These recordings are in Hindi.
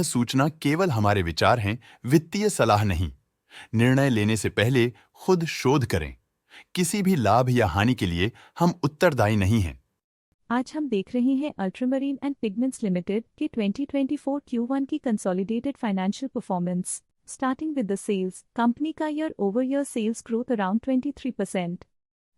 सूचना केवल हमारे विचार हैं, वित्तीय सलाह नहीं। निर्णय लेने से पहले खुद शोध करें। किसी भी लाभ या हानि के लिए हम उत्तरदायी नहीं हैं। आज हम देख रहे हैं अल्ट्रामरीन एंड पिगमेंट्स लिमिटेड के 2024 Q1 की consolidated financial performance. Starting with the sales, company का year over year sales growth around 23%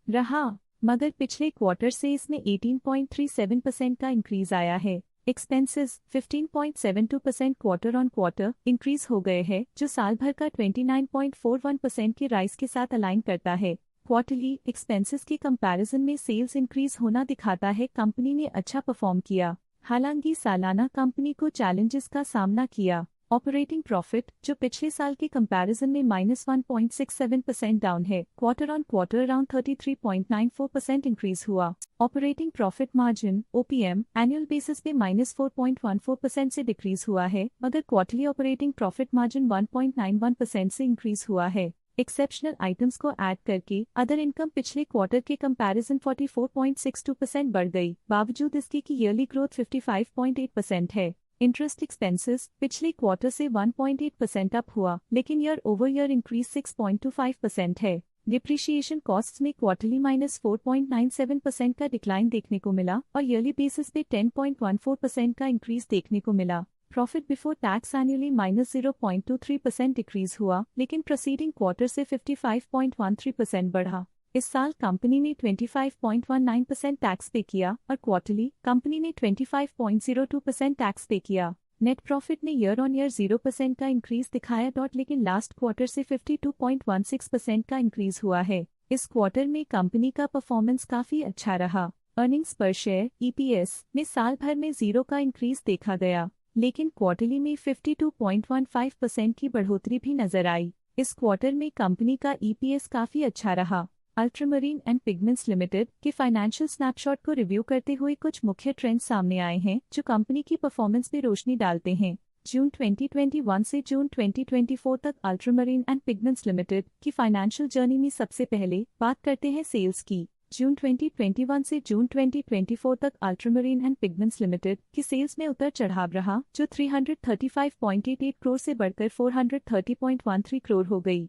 रहा, मगर पिछले क्वार्टर से इसमें 18.37% का इंक्रीज आया है। Expenses 15.72% quarter on quarter increase हो गए हैं, जो साल भर का 29.41% के राइज के साथ अलाइन करता है। क्वार्टरली एक्सपेंसेस के कंपैरिजन में सेल्स इंक्रीज होना दिखाता है कंपनी ने अच्छा परफॉर्म किया। हालांकि सालाना कंपनी को चैलेंजेस का सामना किया। ऑपरेटिंग प्रॉफिट, जो पिछले साल के कंपैरिजन में -1.67% डाउन है, quarter on quarter around 33.94% increase हुआ। Operating profit margin OPM annual basis पे -4.14% से डिक्रीज हुआ है, मगर क्वार्टरली ऑपरेटिंग प्रॉफिट मार्जिन 1.91% से इंक्रीज हुआ है। एक्सेप्शनल आइटम्स को ऐड करके अदर इनकम पिछले क्वार्टर के कंपैरिजन 44.62% बढ़ गई, बावजूद इसके कि ईयरली ग्रोथ 55.8% है। इंटरेस्ट एक्सपेंसेस पिछले क्वार्टर से 1.8% अप हुआ, लेकिन ईयर ओवर ईयर इंक्रीज 6.25% है। डिप्रिशिएशन कॉस्ट्स में क्वार्टरली -4.97% का डिक्लाइन देखने को मिला और ईयरली बेसिस पे 10.14% का इंक्रीज देखने को मिला। Profit before tax annually -0.23% decrease हुआ, लेकिन प्रीसीडिंग क्वार्टर से 55.13% बढ़ा। इस साल कंपनी ने 25.19% टैक्स पे किया और क्वार्टरली कंपनी ने 25.02% टैक्स पे किया। नेट प्रॉफिट ने ईयर ऑन ईयर 0% का इंक्रीज दिखाया, लेकिन लास्ट क्वार्टर से 52.16% का इंक्रीज हुआ है। इस क्वार्टर में कंपनी का परफॉर्मेंस काफी अच्छा रहा। अर्निंग्स पर शेयर EPS में साल भर में 0 का इंक्रीज देखा गया, लेकिन क्वार्टरली में 52.15% की बढ़ोतरी भी नजर आई। इस क्वार्टर में कंपनी का EPS काफी अच्छा रहा। अल्ट्रामरीन एंड पिगमेंट्स लिमिटेड के फाइनेंशियल स्नैपशॉट को रिव्यू करते हुए कुछ मुख्य ट्रेंड्स सामने आए हैं, जो कंपनी की परफॉर्मेंस में रोशनी डालते हैं। जून 2021 से जून 2024 तक अल्ट्रामरीन एंड पिगमेंट्स लिमिटेड की फाइनेंशियल जर्नी में सबसे पहले बात करते हैं सेल्स की। जून 2021 से जून 2024 तक अल्ट्रामरीन एंड पिगमेंट्स लिमिटेड की सेल्स में उतर चढ़ाव रहा, जो 335.88 करोड़ से बढ़कर 430.13 करोड़ हो गई।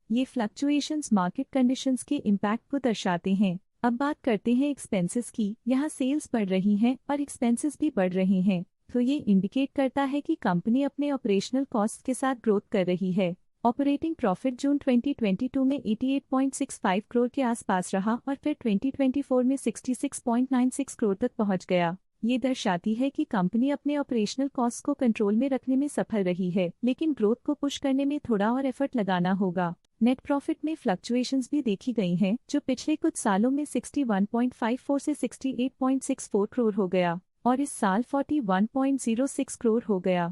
ये फ्लक्चुएशंस मार्केट कंडीशंस के इम्पैक्ट को दर्शाते हैं। अब बात करते हैं एक्सपेंसेस की। यहाँ सेल्स बढ़ रही हैं और एक्सपेंसेस भी बढ़ रहे हैं, तो ये इंडिकेट करता है कि कंपनी अपने ऑपरेशनल कॉस्ट के साथ ग्रोथ कर रही है। ऑपरेटिंग प्रॉफिट जून 2022 में 88.65 करोड़ के आसपास रहा और फिर 2024 में 66.96 करोड़ तक पहुंच गया। ये दर्शाती है कि कंपनी अपने ऑपरेशनल कॉस्ट को कंट्रोल में रखने में सफल रही है, लेकिन ग्रोथ को पुश करने में थोड़ा और एफर्ट लगाना होगा। नेट प्रॉफिट में फ्लक्चुएशंस भी देखी गई हैं, जो पिछले कुछ सालों में 61.54 से 68.64 करोड़ हो गया और इस साल 41.06 करोड़ हो गया।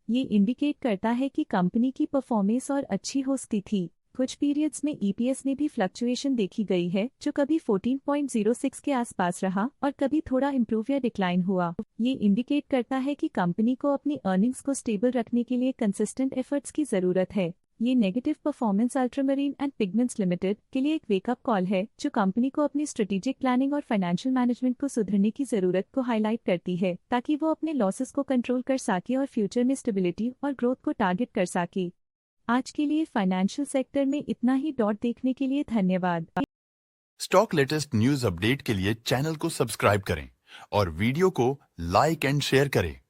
ये इंडिकेट करता है कि कंपनी की परफॉर्मेंस और अच्छी हो सकती थी। कुछ पीरियड्स में EPS में भी फ्लक्चुएशन देखी गई है, जो कभी 14.06 के आसपास रहा और कभी थोड़ा इम्प्रूव या डिक्लाइन हुआ। ये इंडिकेट करता है कि कंपनी को अपनी अर्निंग्स को स्टेबल रखने के लिए कंसिस्टेंट एफर्ट्स की जरूरत है। ये negative performance ultramarine and pigments limited के लिए एक वेकअप कॉल है, जो कंपनी को अपनी स्ट्रेटेजिक प्लानिंग और फाइनेंशियल मैनेजमेंट को सुधरने की जरूरत को हाईलाइट करती है, ताकि वो अपने लॉसेस को कंट्रोल कर सके और फ्यूचर में स्टेबिलिटी और ग्रोथ को टारगेट कर सके। आज के लिए फाइनेंशियल सेक्टर में इतना ही। देखने के लिए धन्यवाद। स्टॉक लेटेस्ट न्यूज अपडेट के लिए चैनल को सब्सक्राइब करें और वीडियो को लाइक एंड शेयर करें।